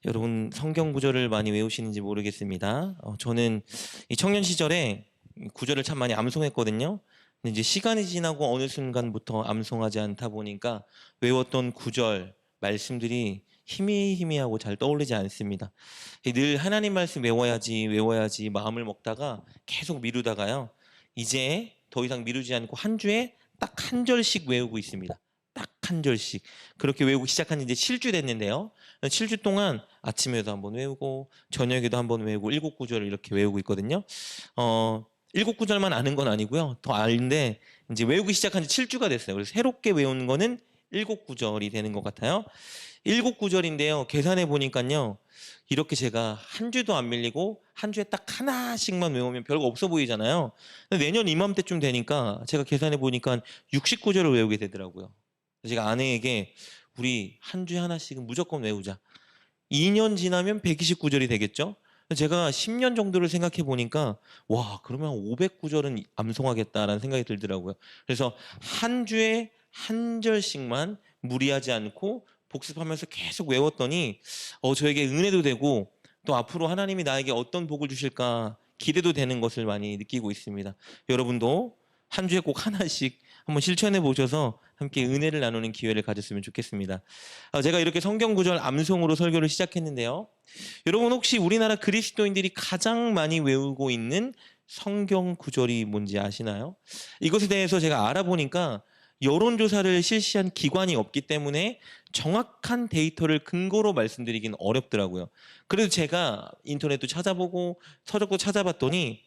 여러분 성경 구절을 많이 외우시는지 모르겠습니다. 저는 이 청년 시절에 구절을 참 많이 암송했거든요. 근데 이제 시간이 지나고 어느 순간부터 암송하지 않다 보니까 외웠던 구절, 말씀들이 희미희미하고 잘 떠오르지 않습니다. 늘 하나님 말씀 외워야지 마음을 먹다가 계속 미루다가요. 이제 더 이상 미루지 않고 한 주에 딱 한 절씩 외우고 있습니다. 딱 한 절씩. 그렇게 외우고 시작한 지 이제 7주 됐는데요. 7주 동안 아침에도 한번 외우고 저녁에도 한번 외우고 일곱 구절을 이렇게 외우고 있거든요. 일곱 구절만 아는 건 아니고요. 더 아는데 이제 외우기 시작한 지 7주가 됐어요. 그래서 새롭게 외우는 거는 일곱 구절이 되는 것 같아요. 일곱 구절인데요. 계산해 보니까요. 이렇게 제가 한 주도 안 밀리고 한 주에 딱 하나씩만 외우면 별거 없어 보이잖아요. 근데 내년 이맘때쯤 되니까 제가 계산해 보니까 69절을 외우게 되더라고요. 제가 아내에게 우리 한 주에 하나씩은 무조건 외우자. 2년 지나면 129절이 되겠죠? 제가 10년 정도를 생각해 보니까 와, 그러면 509절은 암송하겠다라는 생각이 들더라고요. 그래서 한 주에 한 절씩만 무리하지 않고 복습하면서 계속 외웠더니 저에게 은혜도 되고 또 앞으로 하나님이 나에게 어떤 복을 주실까 기대도 되는 것을 많이 느끼고 있습니다. 여러분도 한 주에 꼭 하나씩 한번 실천해 보셔서 함께 은혜를 나누는 기회를 가졌으면 좋겠습니다. 제가 이렇게 성경 구절 암송으로 설교를 시작했는데요. 여러분 혹시 우리나라 그리스도인들이 가장 많이 외우고 있는 성경 구절이 뭔지 아시나요? 이것에 대해서 제가 알아보니까 여론조사를 실시한 기관이 없기 때문에 정확한 데이터를 근거로 말씀드리긴 어렵더라고요. 그래도 제가 인터넷도 찾아보고 서적도 찾아봤더니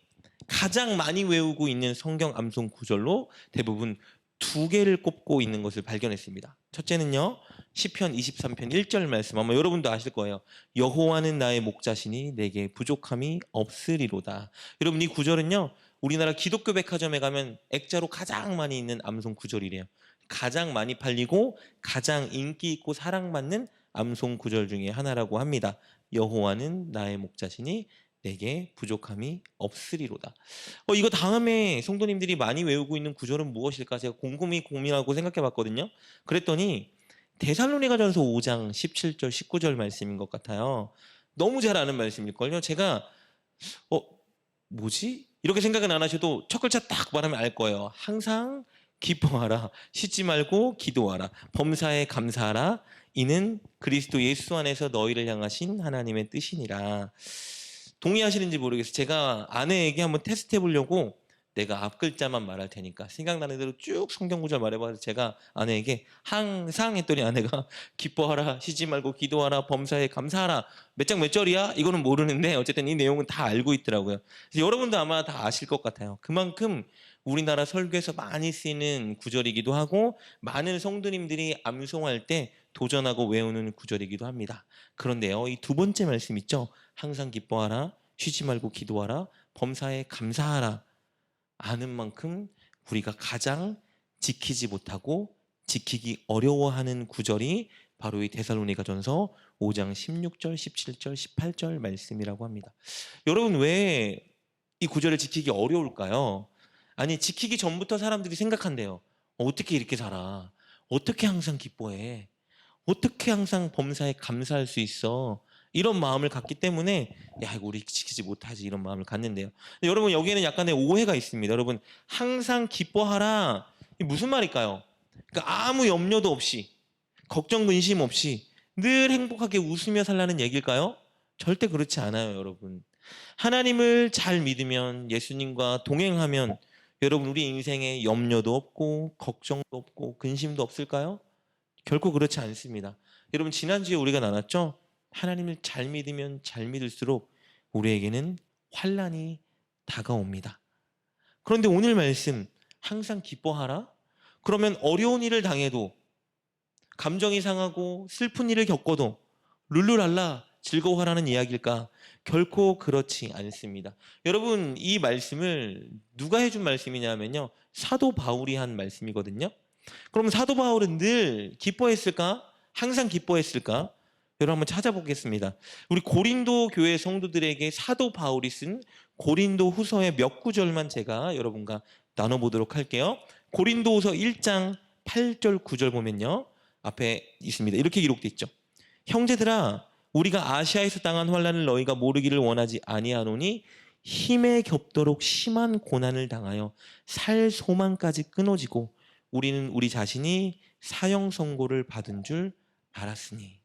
가장 많이 외우고 있는 성경 암송 구절로 대부분 두 개를 꼽고 있는 것을 발견했습니다. 첫째는요, 시편 23편 1절 말씀, 아마 여러분도 아실 거예요. 여호와는 나의 목자시니 내게 부족함이 없으리로다. 여러분, 이 구절은요, 우리나라 기독교 백화점에 가면 액자로 가장 많이 있는 암송 구절이래요. 가장 많이 팔리고 가장 인기 있고 사랑받는 암송 구절 중에 하나라고 합니다. 여호와는 나의 목자시니 내게 부족함이 없으리로다. 이거 다음에 성도님들이 많이 외우고 있는 구절은 무엇일까? 제가 곰곰이 고민하고 생각해 봤거든요. 그랬더니 데살로니가전서 5장 17절 19절 말씀인 것 같아요. 너무 잘 아는 말씀일걸요. 제가 뭐지? 이렇게 생각은 안 하셔도 첫 글자 딱 말하면 알 거예요. 항상 기뻐하라. 쉬지 말고 기도하라. 범사에 감사하라. 이는 그리스도 예수 안에서 너희를 향하신 하나님의 뜻이니라. 동의하시는지 모르겠어요. 제가 아내에게 한번 테스트 해보려고 내가 앞 글자만 말할 테니까 생각나는 대로 쭉 성경 구절 말해봐서 제가 아내에게 항상 했더니 아내가 기뻐하라, 쉬지 말고 기도하라, 범사에 감사하라. 몇 장 몇 절이야? 이거는 모르는데 어쨌든 이 내용은 다 알고 있더라고요. 그래서 여러분도 아마 다 아실 것 같아요. 그만큼 우리나라 설교에서 많이 쓰이는 구절이기도 하고 많은 성도님들이 암송할 때 도전하고 외우는 구절이기도 합니다. 그런데요, 이 두 번째 말씀 있죠? 항상 기뻐하라, 쉬지 말고 기도하라, 범사에 감사하라. 아는 만큼 우리가 가장 지키지 못하고 지키기 어려워하는 구절이 바로 이 데살로니가전서 5장 16절, 17절, 18절 말씀이라고 합니다. 여러분 왜 이 구절을 지키기 어려울까요? 아니 지키기 전부터 사람들이 생각한대요. 어떻게 이렇게 살아? 어떻게 항상 기뻐해? 어떻게 항상 범사에 감사할 수 있어? 이런 마음을 갖기 때문에 야 이거 우리 지키지 못하지 이런 마음을 갖는데요. 근데 여러분 여기에는 약간의 오해가 있습니다. 여러분 항상 기뻐하라. 이게 무슨 말일까요? 그러니까 아무 염려도 없이 걱정 근심 없이 늘 행복하게 웃으며 살라는 얘기일까요? 절대 그렇지 않아요, 여러분. 하나님을 잘 믿으면 예수님과 동행하면 여러분 우리 인생에 염려도 없고 걱정도 없고 근심도 없을까요? 결코 그렇지 않습니다. 여러분 지난주에 우리가 나눴죠? 하나님을 잘 믿으면 잘 믿을수록 우리에게는 환난이 다가옵니다. 그런데 오늘 말씀 항상 기뻐하라? 그러면 어려운 일을 당해도 감정이 상하고 슬픈 일을 겪어도 룰루랄라 즐거워하라는 이야기일까? 결코 그렇지 않습니다. 여러분 이 말씀을 누가 해준 말씀이냐면요. 사도 바울이 한 말씀이거든요. 그럼 사도 바울은 늘 기뻐했을까? 항상 기뻐했을까? 여러분 한번 찾아보겠습니다. 우리 고린도 교회 성도들에게 사도 바울이 쓴 고린도 후서의 몇 구절만 제가 여러분과 나눠보도록 할게요. 고린도 후서 1장 8절 9절 보면요. 앞에 있습니다. 이렇게 기록되어 있죠. 형제들아 우리가 아시아에서 당한 환난을 너희가 모르기를 원하지 아니하노니 힘에 겹도록 심한 고난을 당하여 살 소망까지 끊어지고 우리는 우리 자신이 사형 선고를 받은 줄 알았으니.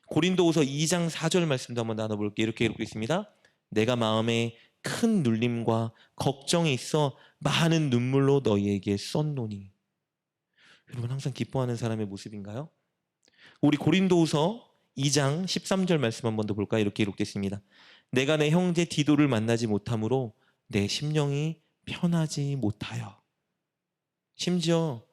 고린도후서 2장 4절 말씀도 한번 나눠볼게요. 이렇게 읽고 있습니다. 내가 마음에 큰 눌림과 걱정이 있어 많은 눈물로 너희에게 썼노니. 여러분, 항상 기뻐하는 사람의 모습인가요? 우리 고린도후서 2장 13절 말씀 한번 더 볼까요? 이렇게 기록됐습니다. 내가 내 형제 디도를 만나지 못함으로 내 심령이 편하지 못하여. 심지어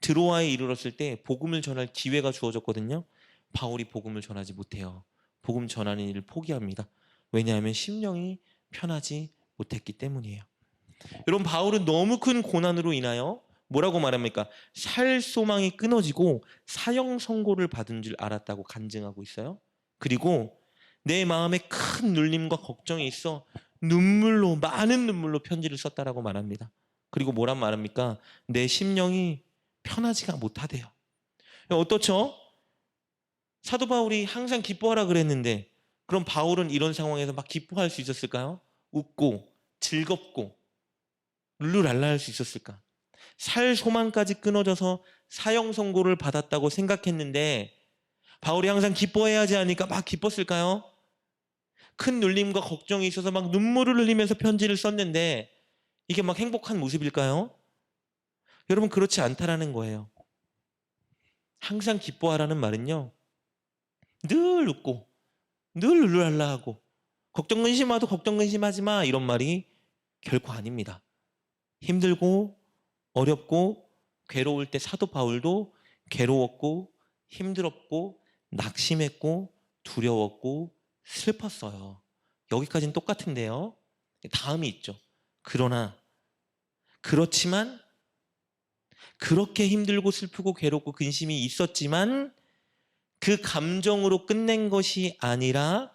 드로아에 이르렀을 때 복음을 전할 기회가 주어졌거든요. 바울이 복음을 전하지 못해요. 복음 전하는 일을 포기합니다. 왜냐하면 심령이 편하지 못했기 때문이에요. 여러분, 바울은 너무 큰 고난으로 인하여 뭐라고 말합니까? 살 소망이 끊어지고 사형 선고를 받은 줄 알았다고 간증하고 있어요. 그리고 내 마음에 큰 눌림과 걱정이 있어 눈물로, 많은 눈물로 편지를 썼다라고 말합니다. 그리고 뭐란 말합니까? 내 심령이 편하지가 못하대요. 어떻죠? 사도 바울이 항상 기뻐하라 그랬는데 그럼 바울은 이런 상황에서 막 기뻐할 수 있었을까요? 웃고 즐겁고 룰루랄라 할 수 있었을까? 살 소망까지 끊어져서 사형 선고를 받았다고 생각했는데 바울이 항상 기뻐해야 하지 않으니까 막 기뻤을까요? 큰 눌림과 걱정이 있어서 막 눈물을 흘리면서 편지를 썼는데 이게 막 행복한 모습일까요? 여러분, 그렇지 않다라는 거예요. 항상 기뻐하라는 말은요, 늘 웃고 늘 룰루랄라 하고 걱정 근심하도 걱정 근심하지 마 이런 말이 결코 아닙니다. 힘들고 어렵고 괴로울 때 사도 바울도 괴로웠고 힘들었고 낙심했고 두려웠고 슬펐어요. 여기까지는 똑같은데요. 다음이 있죠. 그렇지만 그렇게 힘들고 슬프고 괴롭고 근심이 있었지만 그 감정으로 끝낸 것이 아니라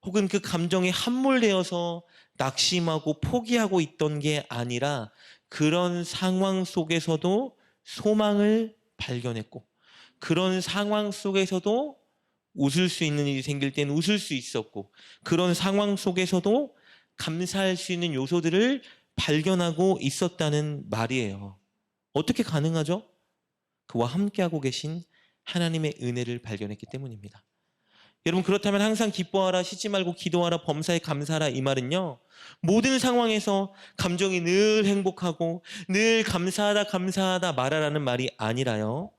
혹은 그 감정에 함몰되어서 낙심하고 포기하고 있던 게 아니라 그런 상황 속에서도 소망을 발견했고 그런 상황 속에서도 웃을 수 있는 일이 생길 때는 웃을 수 있었고 그런 상황 속에서도 감사할 수 있는 요소들을 발견하고 있었다는 말이에요. 어떻게 가능하죠? 그와 함께하고 계신 하나님의 은혜를 발견했기 때문입니다. 여러분, 그렇다면 항상 기뻐하라, 쉬지 말고 기도하라, 범사에 감사하라 이 말은요, 모든 상황에서 감정이 늘 행복하고 늘 감사하다 말하라는 말이 아니라요,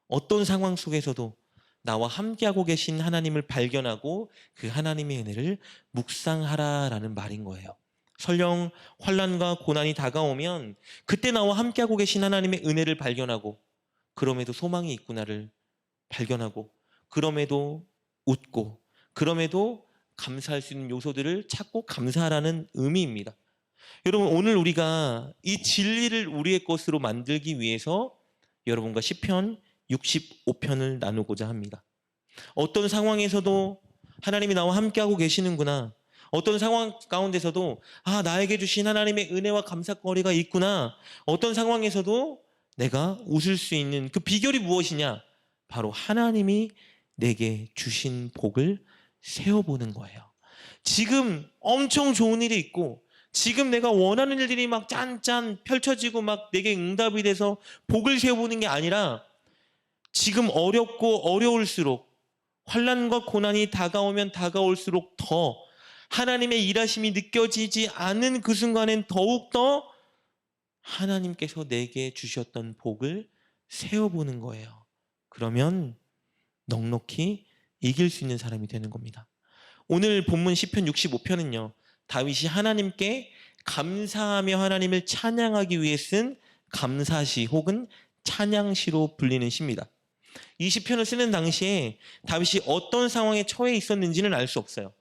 어떤 상황 속에서도 나와 함께하고 계신 하나님을 발견하고 그 하나님의 은혜를 묵상하라라는 말인 거예요. 설령 환난과 고난이 다가오면 그때 나와 함께하고 계신 하나님의 은혜를 발견하고 그럼에도 소망이 있구나를 발견하고 그럼에도 웃고 그럼에도 감사할 수 있는 요소들을 찾고 감사하라는 의미입니다. 여러분, 오늘 우리가 이 진리를 우리의 것으로 만들기 위해서 여러분과 시편 65편을 나누고자 합니다. 어떤 상황에서도 하나님이 나와 함께하고 계시는구나, 어떤 상황 가운데서도 나에게 주신 하나님의 은혜와 감사거리가 있구나, 어떤 상황에서도 내가 웃을 수 있는 그 비결이 무엇이냐, 바로 하나님이 내게 주신 복을 세어보는 거예요. 지금 엄청 좋은 일이 있고 지금 내가 원하는 일들이 막 짠짠 펼쳐지고 막 내게 응답이 돼서 복을 세어보는 게 아니라 지금 어렵고 어려울수록 환난과 고난이 다가오면 다가올수록 더 하나님의 일하심이 느껴지지 않는 그 순간엔 더욱더 하나님께서 내게 주셨던 복을 세어보는 거예요. 그러면 넉넉히 이길 수 있는 사람이 되는 겁니다. 오늘 본문 시편 65편은요, 다윗이 하나님께 감사하며 하나님을 찬양하기 위해 쓴 감사시 혹은 찬양시로 불리는 시입니다. 이 시편을 쓰는 당시에 다윗이 어떤 상황에 처해 있었는지는 알 수 없어요.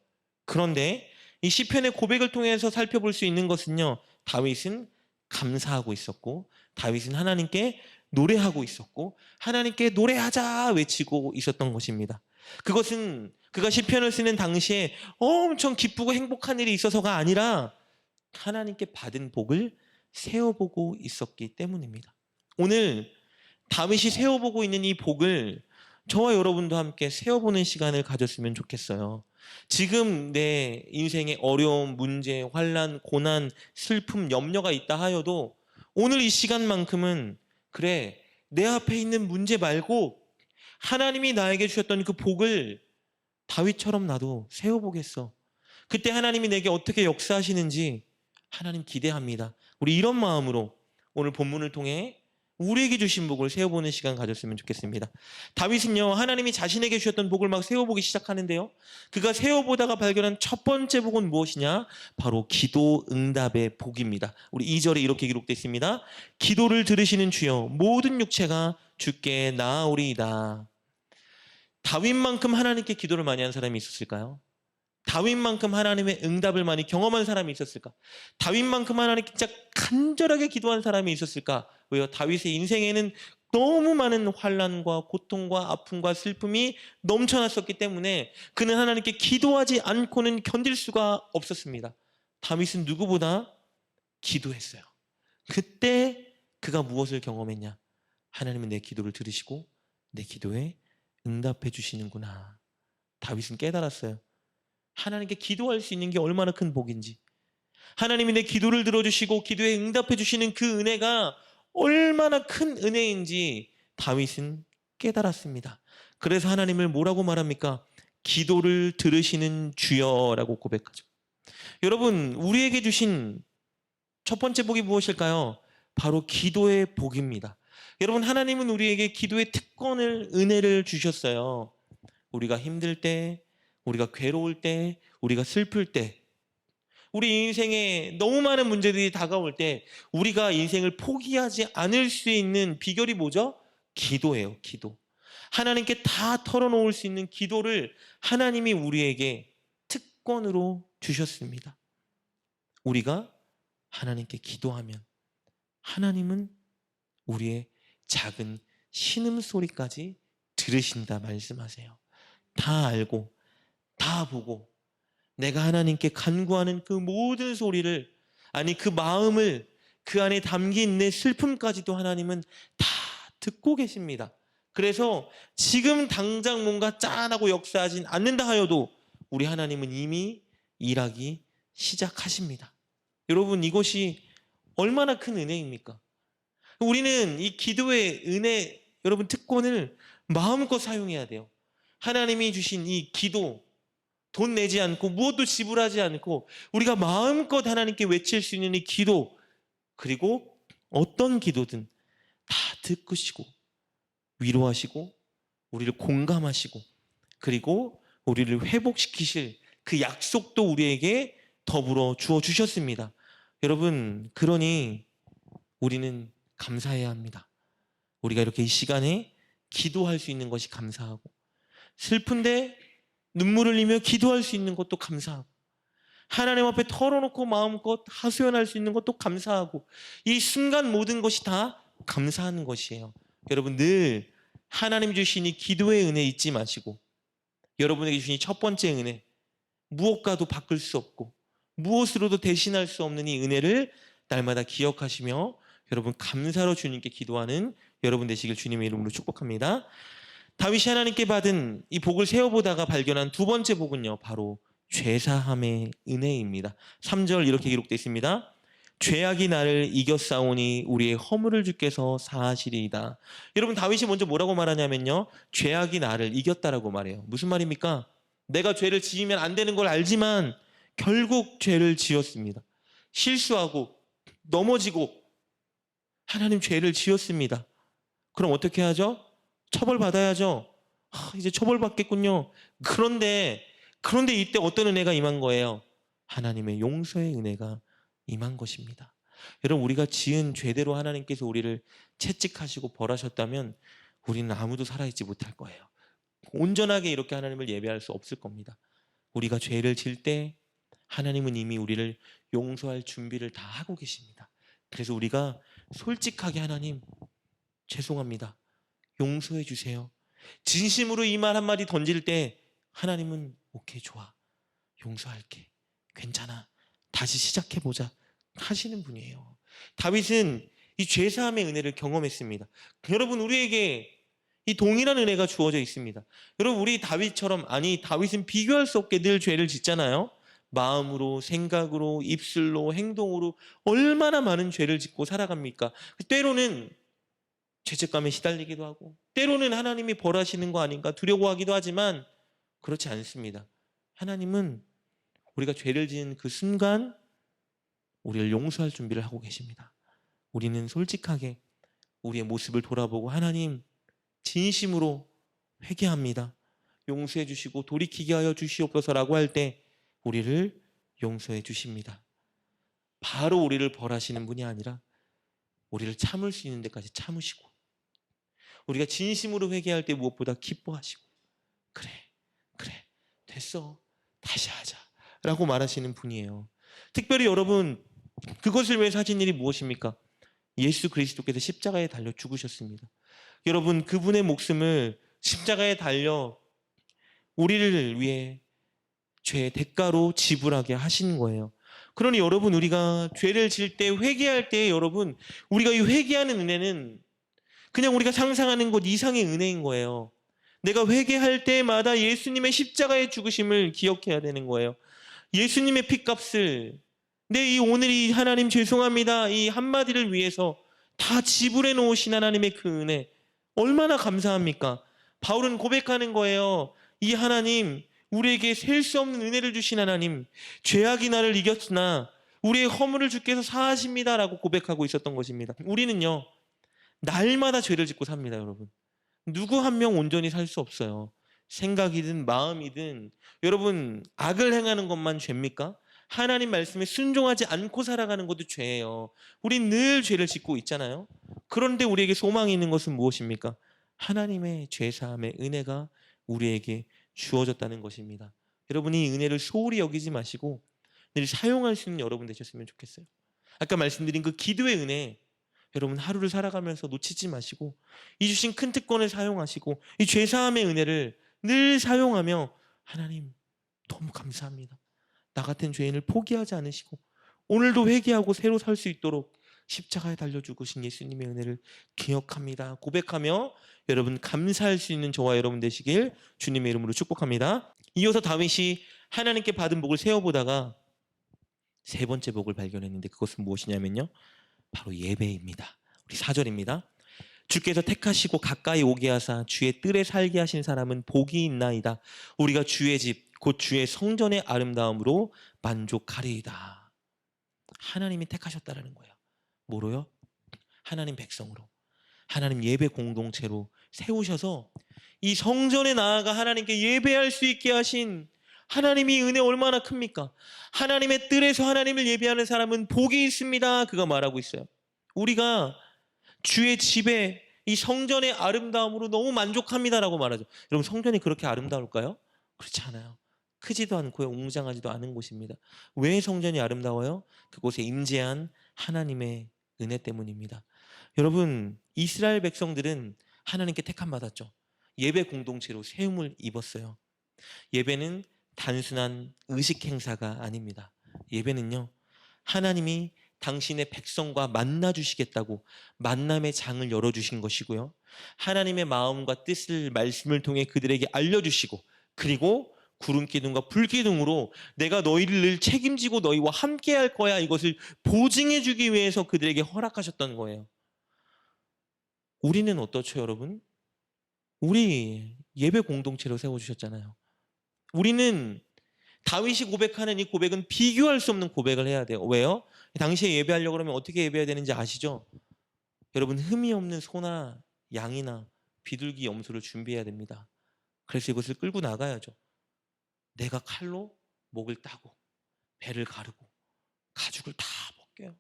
그런데 이 시편의 고백을 통해서 살펴볼 수 있는 것은요, 다윗은 감사하고 있었고 다윗은 하나님께 노래하고 있었고 하나님께 노래하자 외치고 있었던 것입니다. 그것은 그가 시편을 쓰는 당시에 엄청 기쁘고 행복한 일이 있어서가 아니라 하나님께 받은 복을 세어보고 있었기 때문입니다. 오늘 다윗이 세어보고 있는 이 복을 저와 여러분도 함께 세어보는 시간을 가졌으면 좋겠어요. 지금 내 인생에 어려움, 문제, 환난, 고난, 슬픔, 염려가 있다 하여도 오늘 이 시간만큼은 그래, 내 앞에 있는 문제 말고 하나님이 나에게 주셨던 그 복을 다윗처럼 나도 세워보겠어. 그때 하나님이 내게 어떻게 역사하시는지 하나님 기대합니다. 우리 이런 마음으로 오늘 본문을 통해 우리에게 주신 복을 세워보는 시간 가졌으면 좋겠습니다. 다윗은요, 하나님이 자신에게 주셨던 복을 막 세워보기 시작하는데요, 그가 세워보다가 발견한 첫 번째 복은 무엇이냐? 바로 기도 응답의 복입니다. 우리 2절에 이렇게 기록되어 있습니다. 기도를 들으시는 주여 모든 육체가 주께 나아오리이다. 다윗만큼 하나님께 기도를 많이 한 사람이 있었을까요? 다윗만큼 하나님의 응답을 많이 경험한 사람이 있었을까? 다윗만큼 하나님께 진짜 간절하게 기도한 사람이 있었을까? 왜요? 다윗의 인생에는 너무 많은 환난과 고통과 아픔과 슬픔이 넘쳐났었기 때문에 그는 하나님께 기도하지 않고는 견딜 수가 없었습니다. 다윗은 누구보다 기도했어요. 그때 그가 무엇을 경험했냐? 하나님은 내 기도를 들으시고 내 기도에 응답해 주시는구나. 다윗은 깨달았어요. 하나님께 기도할 수 있는 게 얼마나 큰 복인지, 하나님이 내 기도를 들어주시고 기도에 응답해 주시는 그 은혜가 얼마나 큰 은혜인지 다윗은 깨달았습니다. 그래서 하나님을 뭐라고 말합니까? 기도를 들으시는 주여라고 고백하죠. 여러분, 우리에게 주신 첫 번째 복이 무엇일까요? 바로 기도의 복입니다. 여러분, 하나님은 우리에게 기도의 특권을, 은혜를 주셨어요. 우리가 힘들 때, 우리가 괴로울 때, 우리가 슬플 때, 우리 인생에 너무 많은 문제들이 다가올 때 우리가 인생을 포기하지 않을 수 있는 비결이 뭐죠? 기도예요. 기도. 하나님께 다 털어놓을 수 있는 기도를 하나님이 우리에게 특권으로 주셨습니다. 우리가 하나님께 기도하면 하나님은 우리의 작은 신음소리까지 들으신다 말씀하세요. 다 알고 다 보고 내가 하나님께 간구하는 그 모든 소리를, 아니 그 마음을, 그 안에 담긴 내 슬픔까지도 하나님은 다 듣고 계십니다. 그래서 지금 당장 뭔가 짠하고 역사하진 않는다 하여도 우리 하나님은 이미 일하기 시작하십니다. 여러분, 이것이 얼마나 큰 은혜입니까? 우리는 이 기도의 은혜, 여러분 특권을 마음껏 사용해야 돼요. 하나님이 주신 이 기도, 돈 내지 않고 무엇도 지불하지 않고 우리가 마음껏 하나님께 외칠 수 있는 이 기도, 그리고 어떤 기도든 다 듣으시고 위로하시고 우리를 공감하시고 그리고 우리를 회복시키실 그 약속도 우리에게 더불어 주어 주셨습니다. 여러분, 그러니 우리는 감사해야 합니다. 우리가 이렇게 이 시간에 기도할 수 있는 것이 감사하고, 슬픈데 눈물을 흘리며 기도할 수 있는 것도 감사하고, 하나님 앞에 털어놓고 마음껏 하소연할 수 있는 것도 감사하고, 이 순간 모든 것이 다 감사하는 것이에요. 여러분, 늘 하나님 주신 이 기도의 은혜 잊지 마시고, 여러분에게 주신 이 첫 번째 은혜, 무엇과도 바꿀 수 없고 무엇으로도 대신할 수 없는 이 은혜를 날마다 기억하시며 여러분 감사로 주님께 기도하는 여러분 되시길 주님의 이름으로 축복합니다. 다윗이 하나님께 받은 이 복을 세어보다가 발견한 두 번째 복은요, 바로 죄사함의 은혜입니다. 3절 이렇게 기록되어 있습니다. 죄악이 나를 이겼사오니 우리의 허물을 주께서 사하시리이다. 여러분, 다윗이 먼저 뭐라고 말하냐면요, 죄악이 나를 이겼다라고 말해요. 무슨 말입니까? 내가 죄를 지으면 안 되는 걸 알지만 결국 죄를 지었습니다. 실수하고 넘어지고 하나님 죄를 지었습니다. 그럼 어떻게 하죠? 처벌받아야죠. 이제 처벌받겠군요. 그런데 이때 어떤 은혜가 임한 거예요? 하나님의 용서의 은혜가 임한 것입니다. 여러분, 우리가 지은 죄대로 하나님께서 우리를 채찍하시고 벌하셨다면 우리는 아무도 살아있지 못할 거예요. 온전하게 이렇게 하나님을 예배할 수 없을 겁니다. 우리가 죄를 질 때 하나님은 이미 우리를 용서할 준비를 다 하고 계십니다. 그래서 우리가 솔직하게 하나님 죄송합니다, 용서해 주세요, 진심으로 이 말 한마디 던질 때 하나님은 오케이, 좋아, 용서할게, 괜찮아, 다시 시작해보자 하시는 분이에요. 다윗은 이 죄사함의 은혜를 경험했습니다. 여러분, 우리에게 이 동일한 은혜가 주어져 있습니다. 여러분, 우리 다윗처럼, 아니 다윗은 비교할 수 없게 늘 죄를 짓잖아요. 마음으로, 생각으로, 입술로, 행동으로 얼마나 많은 죄를 짓고 살아갑니까? 때로는 죄책감에 시달리기도 하고, 때로는 하나님이 벌하시는 거 아닌가 두려워하기도 하지만 그렇지 않습니다. 하나님은 우리가 죄를 지은 그 순간 우리를 용서할 준비를 하고 계십니다. 우리는 솔직하게 우리의 모습을 돌아보고, 하나님 진심으로 회개합니다, 용서해 주시고 돌이키게 하여 주시옵소서라고 할 때 우리를 용서해 주십니다. 바로 우리를 벌하시는 분이 아니라 우리를 참을 수 있는 데까지 참으시고, 우리가 진심으로 회개할 때 무엇보다 기뻐하시고, 그래 됐어, 다시 하자 라고 말하시는 분이에요. 특별히 여러분, 그것을 위해 하신 일이 무엇입니까? 예수 그리스도께서 십자가에 달려 죽으셨습니다. 여러분, 그분의 목숨을 십자가에 달려 우리를 위해 죄의 대가로 지불하게 하신 거예요. 그러니 여러분, 우리가 죄를 지을 때, 회개할 때, 여러분, 우리가 이 회개하는 은혜는 그냥 우리가 상상하는 것 이상의 은혜인 거예요. 내가 회개할 때마다 예수님의 십자가의 죽으심을 기억해야 되는 거예요. 예수님의 핏값을, 이 오늘 이 하나님 죄송합니다 이 한마디를 위해서 다 지불해 놓으신 하나님의 그 은혜, 얼마나 감사합니까? 바울은 고백하는 거예요. 이 하나님, 우리에게 셀 수 없는 은혜를 주신 하나님, 죄악이 나를 이겼으나 우리의 허물을 주께서 사하십니다 라고 고백하고 있었던 것입니다. 우리는요, 날마다 죄를 짓고 삽니다. 여러분, 누구 한 명 온전히 살 수 없어요. 생각이든 마음이든. 여러분, 악을 행하는 것만 죄입니까? 하나님 말씀에 순종하지 않고 살아가는 것도 죄예요. 우린 늘 죄를 짓고 있잖아요. 그런데 우리에게 소망이 있는 것은 무엇입니까? 하나님의 죄사함의 은혜가 우리에게 주어졌다는 것입니다. 여러분이 이 은혜를 소홀히 여기지 마시고 늘 사용할 수 있는 여러분 되셨으면 좋겠어요. 아까 말씀드린 그 기도의 은혜, 여러분 하루를 살아가면서 놓치지 마시고 이 주신 큰 특권을 사용하시고 이 죄사함의 은혜를 늘 사용하며, 하나님 너무 감사합니다, 나 같은 죄인을 포기하지 않으시고 오늘도 회개하고 새로 살 수 있도록 십자가에 달려 죽으신 예수님의 은혜를 기억합니다 고백하며 여러분 감사할 수 있는 저와 여러분 되시길 주님의 이름으로 축복합니다. 이어서 다윗이 하나님께 받은 복을 세어보다가 세 번째 복을 발견했는데, 그것은 무엇이냐면요, 바로 예배입니다. 우리 4절입니다. 주께서 택하시고 가까이 오게 하사 주의 뜰에 살게 하신 사람은 복이 있나이다. 우리가 주의 집 곧 주의 성전의 아름다움으로 만족하리이다. 하나님이 택하셨다라는 거예요. 뭐로요? 하나님 백성으로, 하나님 예배 공동체로 세우셔서 이 성전에 나아가 하나님께 예배할 수 있게 하신 하나님이 은혜 얼마나 큽니까? 하나님의 뜰에서 하나님을 예배하는 사람은 복이 있습니다, 그가 말하고 있어요. 우리가 주의 집에 이 성전의 아름다움으로 너무 만족합니다라고 말하죠. 여러분, 성전이 그렇게 아름다울까요? 그렇지 않아요. 크지도 않고 웅장하지도 않은 곳입니다. 왜 성전이 아름다워요? 그곳에 임재한 하나님의 은혜 때문입니다. 여러분, 이스라엘 백성들은 하나님께 택함 받았죠. 예배 공동체로 세움을 입었어요. 예배는 단순한 의식 행사가 아닙니다. 예배는요, 하나님이 당신의 백성과 만나 주시겠다고 만남의 장을 열어주신 것이고요, 하나님의 마음과 뜻을 말씀을 통해 그들에게 알려주시고, 그리고 구름기둥과 불기둥으로 내가 너희를 늘 책임지고 너희와 함께 할 거야, 이것을 보증해 주기 위해서 그들에게 허락하셨던 거예요. 우리는 어떻죠, 여러분? 우리 예배 공동체로 세워주셨잖아요. 우리는 다윗이 고백하는 이 고백은 비교할 수 없는 고백을 해야 돼요. 왜요? 당시에 예배하려고 그러면 어떻게 예배해야 되는지 아시죠? 여러분, 흠이 없는 소나 양이나 비둘기 염소를 준비해야 됩니다. 그래서 이것을 끌고 나가야죠. 내가 칼로 목을 따고 배를 가르고 가죽을 다 벗겨요.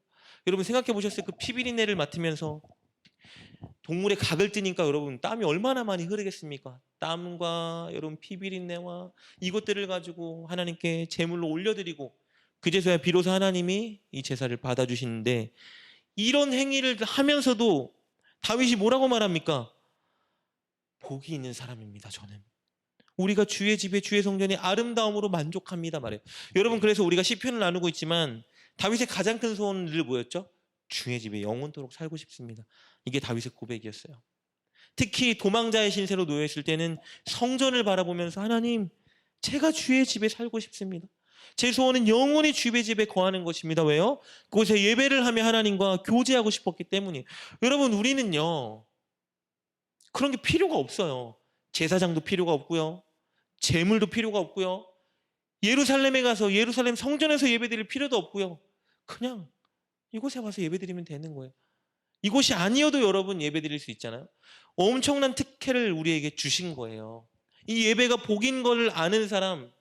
여러분, 생각해 보셨어요? 그 피비린내를 맡으면서 동물의 각을 뜨니까 여러분 땀이 얼마나 많이 흐르겠습니까? 땀과 여러분 피비린내와 이것들을 가지고 하나님께 제물로 올려드리고, 그제서야 비로소 하나님이 이 제사를 받아주시는데, 이런 행위를 하면서도 다윗이 뭐라고 말합니까? 복이 있는 사람입니다, 저는. 우리가 주의 집에 주의 성전의 아름다움으로 만족합니다 말해요. 여러분, 그래서 우리가 시편을 나누고 있지만 다윗의 가장 큰 소원은 늘 뭐였죠? 주의 집에 영원토록 살고 싶습니다. 이게 다윗의 고백이었어요. 특히 도망자의 신세로 놓여 있을 때는 성전을 바라보면서 하나님, 제가 주의 집에 살고 싶습니다. 제 소원은 영원히 주의 집에 거하는 것입니다. 왜요? 그곳에 예배를 하며 하나님과 교제하고 싶었기 때문이에요. 여러분, 우리는요, 그런 게 필요가 없어요. 제사장도 필요가 없고요. 제물도 필요가 없고요. 예루살렘에 가서 예루살렘 성전에서 예배드릴 필요도 없고요. 그냥 이곳에 와서 예배드리면 되는 거예요. 이곳이 아니어도 여러분 예배드릴 수 있잖아요. 엄청난 특혜를 우리에게 주신 거예요. 이 예배가 복인 걸 아는 사람,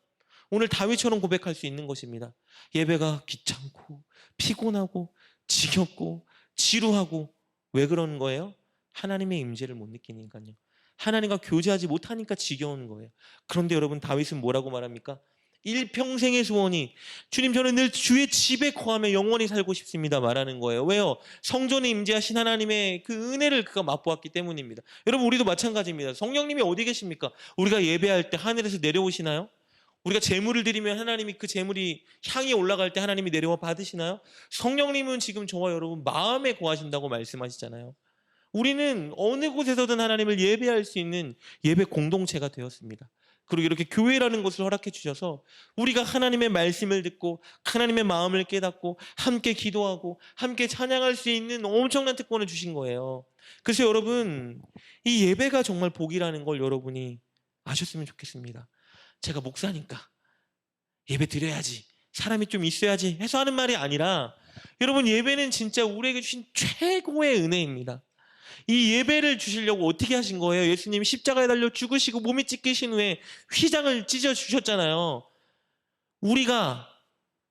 오늘 다윗처럼 고백할 수 있는 것입니다. 예배가 귀찮고 피곤하고 지겹고 지루하고 왜 그런 거예요? 하나님의 임재를 못 느끼니까요. 하나님과 교제하지 못하니까 지겨운 거예요. 그런데 여러분, 다윗은 뭐라고 말합니까? 일평생의 소원이 주님, 저는 늘 주의 집에 거하며 영원히 살고 싶습니다 말하는 거예요. 왜요? 성전에 임재하신 하나님의 그 은혜를 그가 맛보았기 때문입니다. 여러분, 우리도 마찬가지입니다. 성령님이 어디 계십니까? 우리가 예배할 때 하늘에서 내려오시나요? 우리가 제물을 드리면 하나님이 그 제물이 향이 올라갈 때 하나님이 내려와 받으시나요? 성령님은 지금 저와 여러분 마음에 거하신다고 말씀하시잖아요. 우리는 어느 곳에서든 하나님을 예배할 수 있는 예배 공동체가 되었습니다. 그리고 이렇게 교회라는 것을 허락해 주셔서 우리가 하나님의 말씀을 듣고 하나님의 마음을 깨닫고 함께 기도하고 함께 찬양할 수 있는 엄청난 특권을 주신 거예요. 그래서 여러분, 이 예배가 정말 복이라는 걸 여러분이 아셨으면 좋겠습니다. 제가 목사니까 예배 드려야지, 사람이 좀 있어야지 해서 하는 말이 아니라, 여러분, 예배는 진짜 우리에게 주신 최고의 은혜입니다. 이 예배를 주시려고 어떻게 하신 거예요? 예수님이 십자가에 달려 죽으시고 몸이 찢기신 후에 휘장을 찢어 주셨잖아요. 우리가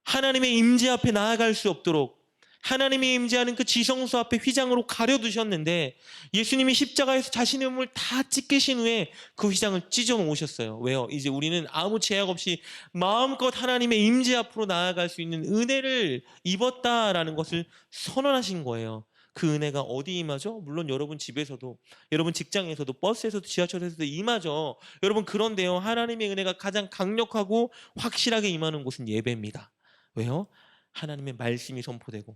하나님의 임재 앞에 나아갈 수 없도록 하나님이 임재하는 그 지성소 앞에 휘장으로 가려두셨는데, 예수님이 십자가에서 자신의 몸을 다 찢기신 후에 그 휘장을 찢어 놓으셨어요. 왜요? 이제 우리는 아무 제약 없이 마음껏 하나님의 임재 앞으로 나아갈 수 있는 은혜를 입었다라는 것을 선언하신 거예요. 그 은혜가 어디 임하죠? 물론 여러분 집에서도, 여러분 직장에서도, 버스에서도, 지하철에서도 임하죠. 여러분, 그런데요, 하나님의 은혜가 가장 강력하고 확실하게 임하는 곳은 예배입니다. 왜요? 하나님의 말씀이 선포되고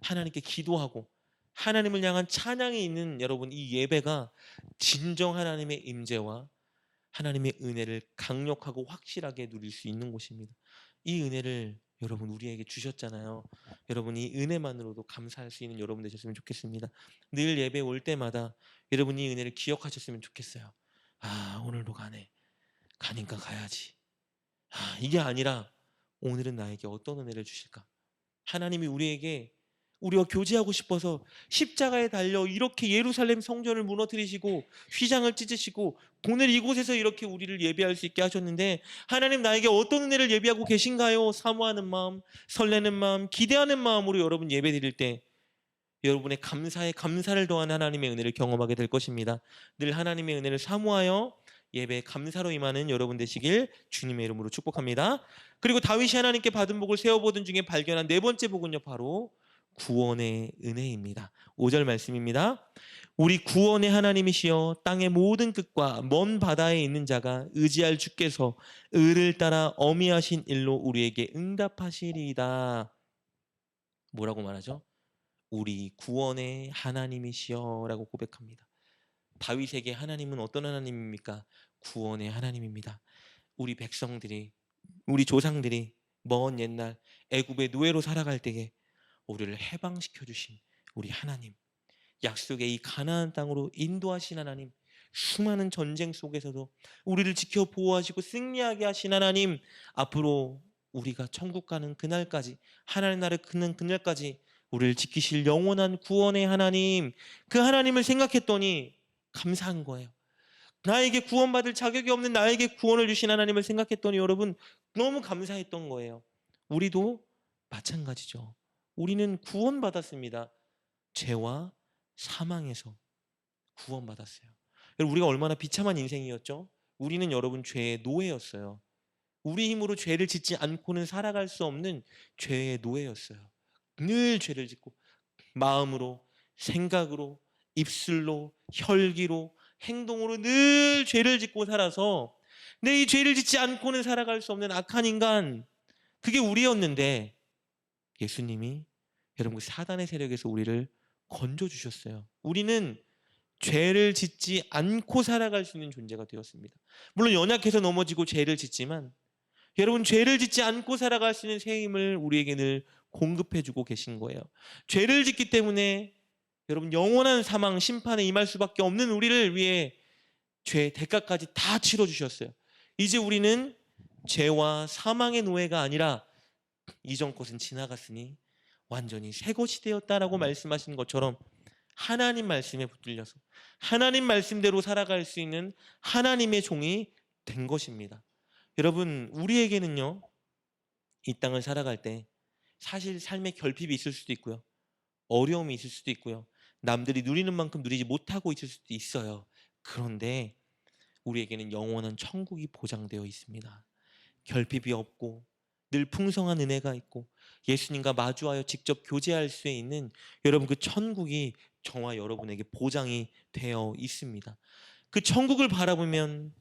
하나님께 기도하고 하나님을 향한 찬양이 있는 여러분, 이 예배가 진정 하나님의 임재와 하나님의 은혜를 강력하고 확실하게 누릴 수 있는 곳입니다. 이 은혜를 여러분 우리에게 주셨잖아요. 여러분, 이 은혜만으로도 감사할 수 있는 여러분 되셨으면 좋겠습니다. 늘 예배 올 때마다 여러분 이 은혜를 기억하셨으면 좋겠어요. 아, 오늘도 가네. 가니까 가야지. 아, 이게 아니라 오늘은 나에게 어떤 은혜를 주실까? 하나님이 우리에게 우리와 교제하고 싶어서 십자가에 달려 이렇게 예루살렘 성전을 무너뜨리시고 휘장을 찢으시고 오늘 이곳에서 이렇게 우리를 예배할 수 있게 하셨는데, 하나님 나에게 어떤 은혜를 예비하고 계신가요? 사모하는 마음, 설레는 마음, 기대하는 마음으로 여러분 예배 드릴 때 여러분의 감사에 감사를 더한 하나님의 은혜를 경험하게 될 것입니다. 늘 하나님의 은혜를 사모하여 예배에 감사로 임하는 여러분 되시길 주님의 이름으로 축복합니다. 그리고 다윗이 하나님께 받은 복을 세어보던 중에 발견한 네 번째 복은요, 바로 구원의 은혜입니다. 5절 말씀입니다. 우리 구원의 하나님이시여 땅의 모든 끝과 먼 바다에 있는 자가 의지할 주께서 의를 따라 어미하신 일로 우리에게 응답하시리이다. 뭐라고 말하죠? 우리 구원의 하나님이시여 라고 고백합니다. 다윗에게 하나님은 어떤 하나님입니까? 구원의 하나님입니다. 우리 백성들이, 우리 조상들이 먼 옛날 애굽의 노예로 살아갈 때에 우리를 해방시켜 주신 우리 하나님, 약속의 이 가나안 땅으로 인도하신 하나님, 수많은 전쟁 속에서도 우리를 지켜 보호하시고 승리하게 하신 하나님, 앞으로 우리가 천국 가는 그날까지, 하나님 나라에 가는 그날까지 우리를 지키실 영원한 구원의 하나님, 그 하나님을 생각했더니 감사한 거예요. 나에게 구원받을 자격이 없는 나에게 구원을 주신 하나님을 생각했더니 여러분 너무 감사했던 거예요. 우리도 마찬가지죠. 우리는 구원받았습니다. 죄와 사망에서 구원받았어요. 여러분, 우리가 얼마나 비참한 인생이었죠? 우리는 여러분 죄의 노예였어요. 우리 힘으로 죄를 짓지 않고는 살아갈 수 없는 죄의 노예였어요. 늘 죄를 짓고 마음으로, 생각으로, 입술로, 혈기로, 행동으로 늘 죄를 짓고 살아서 내 이 죄를 짓지 않고는 살아갈 수 없는 악한 인간, 그게 우리였는데 예수님이 여러분 그 사단의 세력에서 우리를 건져주셨어요. 우리는 죄를 짓지 않고 살아갈 수 있는 존재가 되었습니다. 물론 연약해서 넘어지고 죄를 짓지만 여러분, 죄를 짓지 않고 살아갈 수 있는 새 힘을 우리에게 늘 공급해주고 계신 거예요. 죄를 짓기 때문에 여러분, 영원한 사망, 심판에 임할 수밖에 없는 우리를 위해 죄 대가까지 다 치러주셨어요. 이제 우리는 죄와 사망의 노예가 아니라 이전 것은 지나갔으니 완전히 새 것이 되었다라고 말씀하신 것처럼 하나님 말씀에 붙들려서 하나님 말씀대로 살아갈 수 있는 하나님의 종이 된 것입니다. 여러분, 우리에게는요, 이 땅을 살아갈 때 사실 삶의 결핍이 있을 수도 있고요, 어려움이 있을 수도 있고요, 남들이 누리는 만큼 누리지 못하고 있을 수도 있어요. 그런데 우리에게는 영원한 천국이 보장되어 있습니다. 결핍이 없고 늘 풍성한 은혜가 있고 예수님과 마주하여 직접 교제할 수 있는 여러분, 그 천국이 저와 여러분에게 보장이 되어 있습니다. 그 천국을 바라보면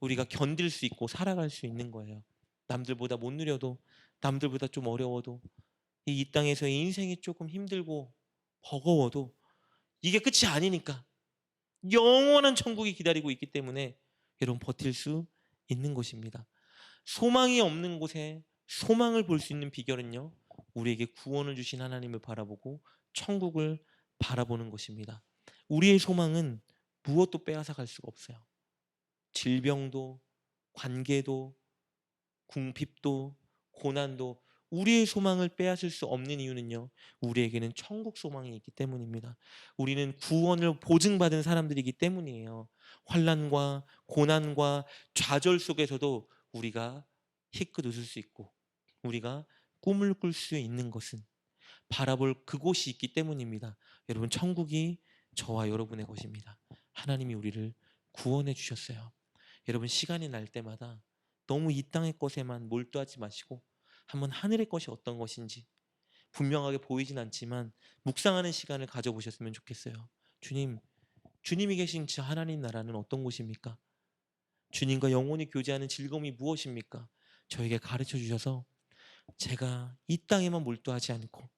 우리가 견딜 수 있고 살아갈 수 있는 거예요. 남들보다 못 누려도, 남들보다 좀 어려워도, 이 땅에서의 인생이 조금 힘들고 버거워도 이게 끝이 아니니까 영원한 천국이 기다리고 있기 때문에 여러분, 버틸 수 있는 것입니다. 소망이 없는 곳에 소망을 볼 수 있는 비결은요, 우리에게 구원을 주신 하나님을 바라보고 천국을 바라보는 것입니다. 우리의 소망은 무엇도 빼앗아 갈 수가 없어요. 질병도, 관계도, 궁핍도, 고난도 우리의 소망을 빼앗을 수 없는 이유는요, 우리에게는 천국 소망이 있기 때문입니다. 우리는 구원을 보증받은 사람들이기 때문이에요. 환난과 고난과 좌절 속에서도 우리가 희끗 웃을 수 있고 우리가 꿈을 꿀 수 있는 것은 바라볼 그곳이 있기 때문입니다. 여러분, 천국이 저와 여러분의 것입니다. 하나님이 우리를 구원해 주셨어요. 여러분, 시간이 날 때마다 너무 이 땅의 것에만 몰두하지 마시고 한번 하늘의 것이 어떤 것인지 분명하게 보이진 않지만 묵상하는 시간을 가져보셨으면 좋겠어요. 주님이 계신 저 하나님 나라는 어떤 곳입니까? 주님과 영원히 교제하는 즐거움이 무엇입니까? 저에게 가르쳐 주셔서 제가 이 땅에만 몰두하지 않고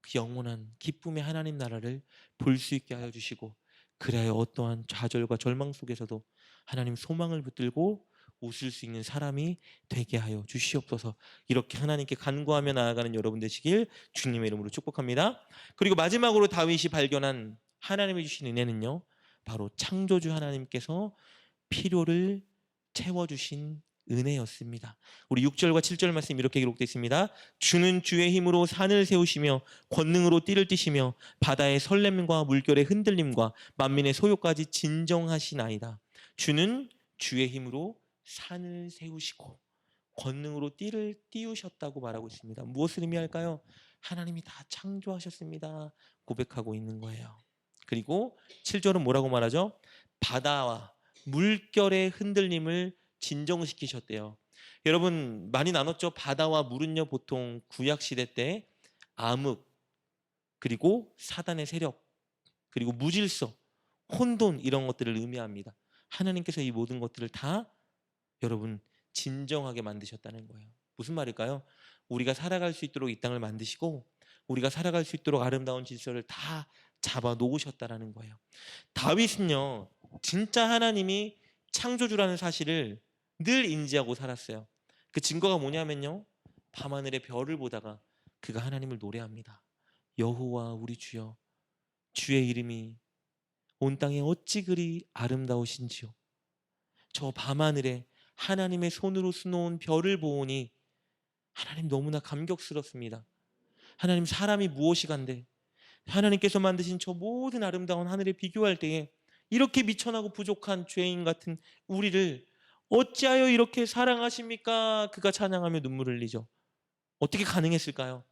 그 영원한 기쁨의 하나님 나라를 볼 수 있게 하여 주시고, 그래야 어떠한 좌절과 절망 속에서도 하나님 소망을 붙들고 웃을 수 있는 사람이 되게 하여 주시옵소서. 이렇게 하나님께 간구하며 나아가는 여러분 되시길 주님의 이름으로 축복합니다. 그리고 마지막으로 다윗이 발견한 하나님이 주신 은혜는요, 바로 창조주 하나님께서 필요를 채워주신 은혜였습니다. 우리 6절과 7절 말씀 이렇게 기록되어 있습니다. 주는 주의 힘으로 산을 세우시며 권능으로 띠를 띠시며 바다의 설렘과 물결의 흔들림과 만민의 소요까지 진정하시나이다. 주는 주의 힘으로 산을 세우시고 권능으로 띠를 띄우셨다고 말하고 있습니다. 무엇을 의미할까요? 하나님이 다 창조하셨습니다 고백하고 있는 거예요. 그리고 7절은 뭐라고 말하죠? 바다와 물결의 흔들림을 진정시키셨대요. 여러분, 많이 나눴죠? 바다와 물은요, 보통 구약시대 때 암흑, 그리고 사단의 세력, 그리고 무질서, 혼돈, 이런 것들을 의미합니다. 하나님께서 이 모든 것들을 다 여러분 진정하게 만드셨다는 거예요. 무슨 말일까요? 우리가 살아갈 수 있도록 이 땅을 만드시고 우리가 살아갈 수 있도록 아름다운 질서를 다 잡아 놓으셨다라는 거예요. 다윗은요, 진짜 하나님이 창조주라는 사실을 늘 인지하고 살았어요. 그 증거가 뭐냐면요, 밤하늘의 별을 보다가 그가 하나님을 노래합니다. 여호와 우리 주여, 주의 이름이 온 땅에 어찌 그리 아름다우신지요. 저 밤하늘에 하나님의 손으로 수놓은 별을 보오니 하나님 너무나 감격스럽습니다. 하나님, 사람이 무엇이간데 하나님께서 만드신 저 모든 아름다운 하늘에 비교할 때에 이렇게 미천하고 부족한 죄인 같은 우리를 어찌하여 이렇게 사랑하십니까? 그가 찬양하며 눈물을 흘리죠. 어떻게 가능했을까요?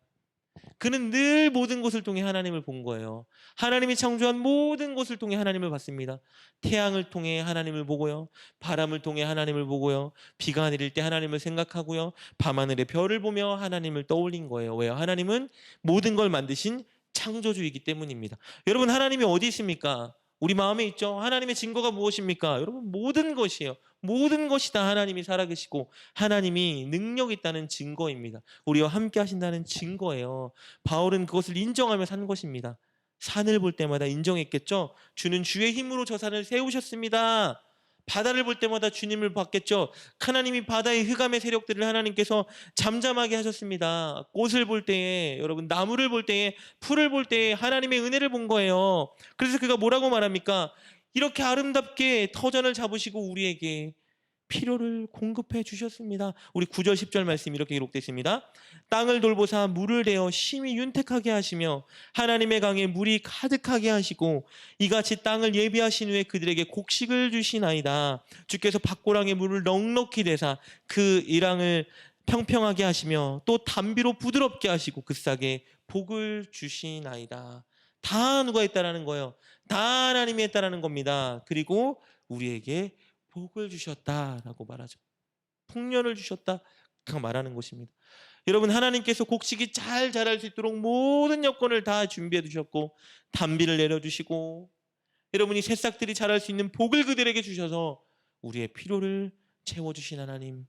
그는 늘 모든 것을 통해 하나님을 본 거예요. 하나님이 창조한 모든 것을 통해 하나님을 봤습니다. 태양을 통해 하나님을 보고요, 바람을 통해 하나님을 보고요, 비가 내릴 때 하나님을 생각하고요, 밤하늘의 별을 보며 하나님을 떠올린 거예요. 왜요? 하나님은 모든 걸 만드신 창조주이기 때문입니다. 여러분, 하나님이 어디 있습니까? 우리 마음에 있죠. 하나님의 증거가 무엇입니까? 여러분, 모든 것이에요. 모든 것이 다 하나님이 살아계시고 하나님이 능력 있다는 증거입니다. 우리와 함께 하신다는 증거예요. 바울은 그것을 인정하며 산 것입니다. 산을 볼 때마다 인정했겠죠. 주는 주의 힘으로 저 산을 세우셨습니다. 바다를 볼 때마다 주님을 봤겠죠. 하나님이 바다의 흑암의 세력들을 하나님께서 잠잠하게 하셨습니다. 꽃을 볼 때에, 여러분 나무를 볼 때에, 풀을 볼 때에 하나님의 은혜를 본 거예요. 그래서 그가 뭐라고 말합니까? 이렇게 아름답게 터전을 잡으시고 우리에게 필요를 공급해 주셨습니다. 우리 9절 10절 말씀 이렇게 기록되어 있습니다. 땅을 돌보사 물을 대어 심히 윤택하게 하시며 하나님의 강에 물이 가득하게 하시고 이같이 땅을 예비하신 후에 그들에게 곡식을 주시나이다. 주께서 밭고랑에 물을 넉넉히 대사 그 이랑을 평평하게 하시며 또 담비로 부드럽게 하시고 그 싹에 복을 주시나이다. 다 누가 했다라는 거예요? 다 하나님이 했다라는 겁니다. 그리고 우리에게 복을 주셨다라고 말하죠. 풍년을 주셨다 말하는 것입니다. 여러분 하나님께서 곡식이 잘 자랄 수 있도록 모든 여건을 다 준비해 두셨고 단비를 내려주시고 여러분이 새싹들이 자랄 수 있는 복을 그들에게 주셔서 우리의 필요를 채워주신 하나님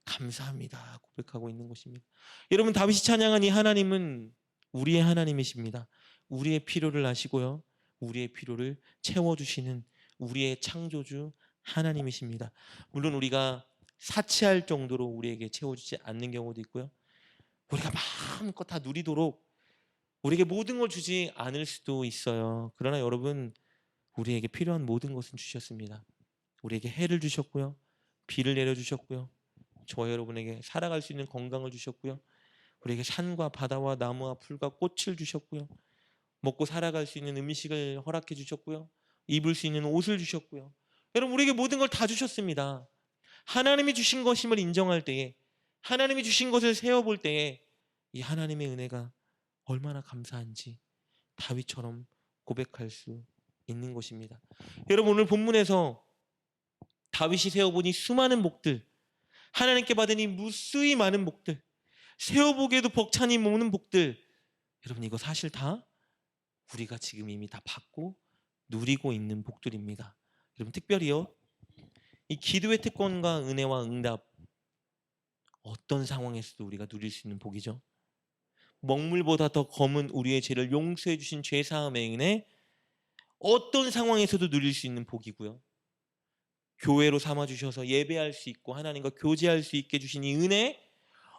감사합니다 고백하고 있는 것입니다. 여러분 다윗이 찬양한 이 하나님은 우리의 하나님이십니다. 우리의 필요를 아시고요. 우리의 필요를 채워주시는 우리의 창조주 하나님이십니다. 물론 우리가 사치할 정도로 우리에게 채워주지 않는 경우도 있고요. 우리가 마음껏 다 누리도록 우리에게 모든 걸 주지 않을 수도 있어요. 그러나 여러분 우리에게 필요한 모든 것은 주셨습니다. 우리에게 해를 주셨고요. 비를 내려주셨고요. 저와 여러분에게 살아갈 수 있는 건강을 주셨고요. 우리에게 산과 바다와 나무와 풀과 꽃을 주셨고요. 먹고 살아갈 수 있는 음식을 허락해 주셨고요. 입을 수 있는 옷을 주셨고요. 여러분 우리에게 모든 걸 다 주셨습니다. 하나님이 주신 것임을 인정할 때에 하나님이 주신 것을 세어볼 때에 이 하나님의 은혜가 얼마나 감사한지 다윗처럼 고백할 수 있는 것입니다. 여러분 오늘 본문에서 다윗이 세어보니 수많은 복들 하나님께 받으니 무수히 많은 복들 세어보기에도 벅차니 모는 복들 여러분 이거 사실 다 우리가 지금 이미 다 받고 누리고 있는 복들입니다. 여러분 특별히요 이 기도의 특권과 은혜와 응답 어떤 상황에서도 우리가 누릴 수 있는 복이죠. 먹물보다 더 검은 우리의 죄를 용서해 주신 죄사함의 은혜 어떤 상황에서도 누릴 수 있는 복이고요. 교회로 삼아주셔서 예배할 수 있고 하나님과 교제할 수 있게 주신 이 은혜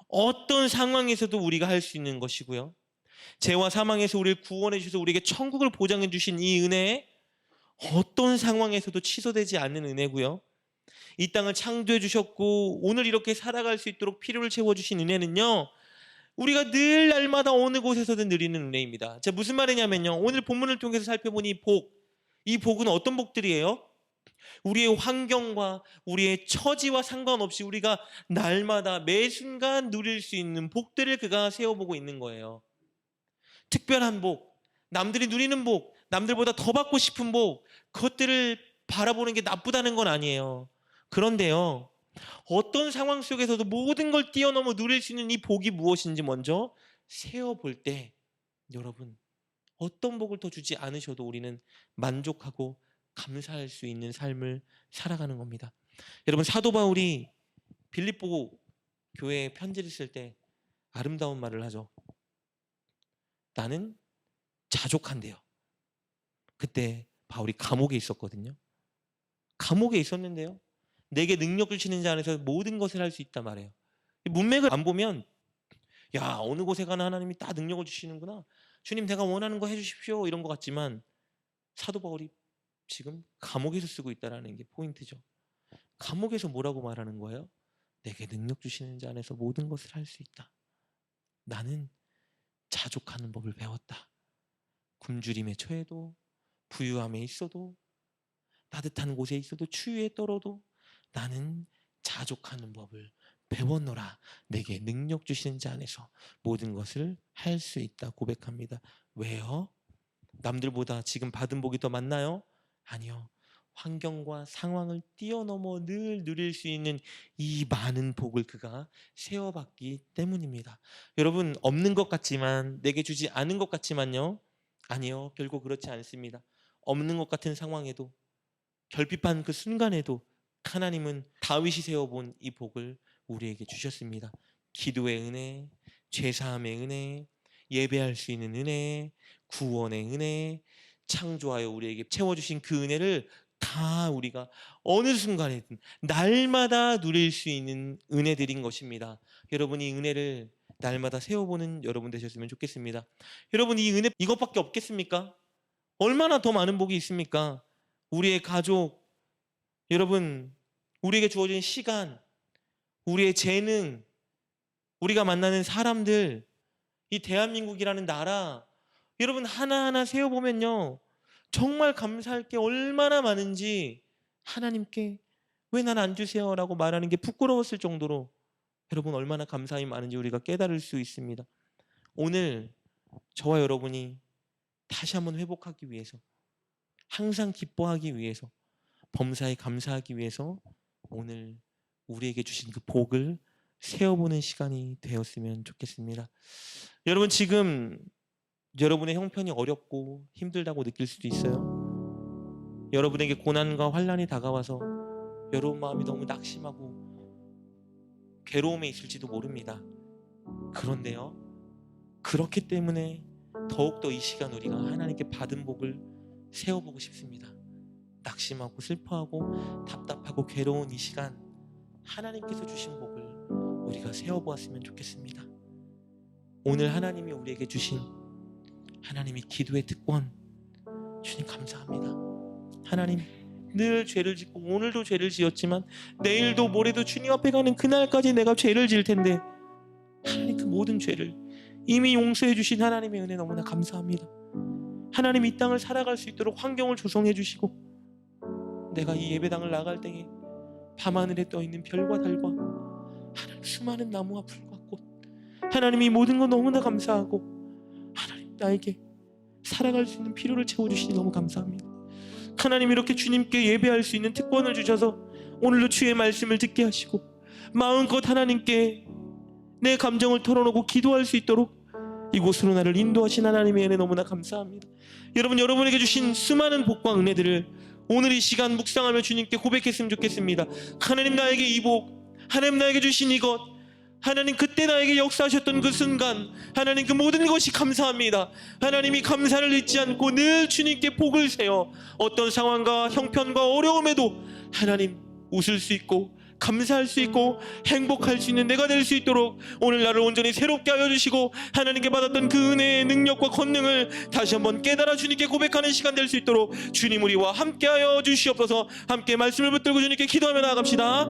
어떤 상황에서도 우리가 할 수 있는 것이고요. 죄와 사망에서 우리를 구원해 주셔서 우리에게 천국을 보장해 주신 이 은혜 어떤 상황에서도 취소되지 않는 은혜고요. 이 땅을 창조해 주셨고 오늘 이렇게 살아갈 수 있도록 필요를 채워주신 은혜는요. 우리가 늘 날마다 어느 곳에서든 누리는 은혜입니다. 자, 무슨 말이냐면요. 오늘 본문을 통해서 살펴보니 이 복은 어떤 복들이에요? 우리의 환경과 우리의 처지와 상관없이 우리가 날마다 매 순간 누릴 수 있는 복들을 그가 세워보고 있는 거예요. 특별한 복, 남들이 누리는 복, 남들보다 더 받고 싶은 복, 그것들을 바라보는 게 나쁘다는 건 아니에요. 그런데요, 어떤 상황 속에서도 모든 걸 뛰어넘어 누릴 수 있는 이 복이 무엇인지 먼저 세어볼 때 여러분 어떤 복을 더 주지 않으셔도 우리는 만족하고 감사할 수 있는 삶을 살아가는 겁니다. 여러분 사도 바울이 빌립보 교회에 편지를 쓸 때 아름다운 말을 하죠. 나는 자족한대요. 그때 바울이 감옥에 있었거든요. 감옥에 있었는데요. 내게 능력 주시는 자 안에서 모든 것을 할 수 있단 말이에요. 문맥을 안 보면 야 어느 곳에 가나 하나님이 다 능력을 주시는구나. 주님 내가 원하는 거 해주십시오 이런 것 같지만 사도 바울이 지금 감옥에서 쓰고 있다는 게 포인트죠. 감옥에서 뭐라고 말하는 거예요? 내게 능력 주시는 자 안에서 모든 것을 할 수 있다. 나는 자족하는 법을 배웠다. 굶주림에 처해도 부유함에 있어도 따뜻한 곳에 있어도 추위에 떨어도 나는 자족하는 법을 배웠노라. 내게 능력 주시는 자 안에서 모든 것을 할 수 있다 고백합니다. 왜요? 남들보다 지금 받은 복이 더 많나요? 아니요. 환경과 상황을 뛰어넘어 늘 누릴 수 있는 이 많은 복을 그가 세워봤기 때문입니다. 여러분 없는 것 같지만 내게 주지 않은 것 같지만요. 아니요. 결국 그렇지 않습니다. 없는 것 같은 상황에도 결핍한 그 순간에도 하나님은 다윗이 세워본 이 복을 우리에게 주셨습니다. 기도의 은혜, 죄사함의 은혜, 예배할 수 있는 은혜, 구원의 은혜, 창조하여 우리에게 채워주신 그 은혜를 다 우리가 어느 순간에든 날마다 누릴 수 있는 은혜들인 것입니다. 여러분, 이 은혜를 날마다 세워보는 여러분 되셨으면 좋겠습니다. 여러분, 이 은혜 이것밖에 없겠습니까? 얼마나 더 많은 복이 있습니까? 우리의 가족, 여러분, 우리에게 주어진 시간, 우리의 재능, 우리가 만나는 사람들, 이 대한민국이라는 나라, 여러분 하나하나 세어보면요, 정말 감사할 게 얼마나 많은지 하나님께 왜 난 안 주세요? 라고 말하는 게 부끄러웠을 정도로 여러분 얼마나 감사함이 많은지 우리가 깨달을 수 있습니다. 오늘 저와 여러분이 다시 한번 회복하기 위해서, 항상 기뻐하기 위해서, 범사에 감사하기 위해서 오늘 우리에게 주신 그 복을 세어보는 시간이 되었으면 좋겠습니다. 여러분, 지금 여러분의 형편이 어렵고 힘들다고 느낄 수도 있어요. 여러분에게 고난과 환난이 다가와서 여러분 마음이 너무 낙심하고 괴로움에 있을지도 모릅니다. 그런데요, 그렇기 때문에 더욱더 이 시간 우리가 하나님께 받은 복을 세워보고 싶습니다. 낙심하고 슬퍼하고 답답하고 괴로운 이 시간, 하나님께서 주신 복을 우리가 세워보았으면 좋겠습니다. 오늘 하나님이 우리에게 주신 하나님이 기도의 특권, 주님 감사합니다. 하나님, 늘 죄를 짓고 오늘도 죄를 지었지만 내일도 모레도 주님 앞에 가는 그날까지 내가 죄를 지을 텐데, 하나님 그 모든 죄를 이미 용서해 주신 하나님의 은혜 너무나 감사합니다. 하나님, 이 땅을 살아갈 수 있도록 환경을 조성해 주시고, 내가 이 예배당을 나갈 때에 밤하늘에 떠있는 별과 달과 하나님 수많은 나무와 풀과 꽃, 하나님 이 모든 것 너무나 감사하고, 하나님 나에게 살아갈 수 있는 필요를 채워주시니 너무 감사합니다. 하나님, 이렇게 주님께 예배할 수 있는 특권을 주셔서 오늘도 주의 말씀을 듣게 하시고 마음껏 하나님께 내 감정을 털어놓고 기도할 수 있도록 이곳으로 나를 인도하신 하나님의 은혜 너무나 감사합니다. 여러분, 여러분에게 주신 수많은 복과 은혜들을 오늘 이 시간 묵상하며 주님께 고백했으면 좋겠습니다. 하나님, 나에게 이 복, 하나님 나에게 주신 이것, 하나님 그때 나에게 역사하셨던 그 순간, 하나님 그 모든 것이 감사합니다. 하나님이 감사를 잊지 않고 늘 주님께 복을 세워 어떤 상황과 형편과 어려움에도 하나님 웃을 수 있고 감사할 수 있고 행복할 수 있는 내가 될 수 있도록 오늘 나를 온전히 새롭게 하여 주시고, 하나님께 받았던 그 은혜의 능력과 권능을 다시 한번 깨달아 주님께 고백하는 시간 될 수 있도록 주님 우리와 함께하여 주시옵소서. 함께 말씀을 붙들고 주님께 기도하며 나아갑시다.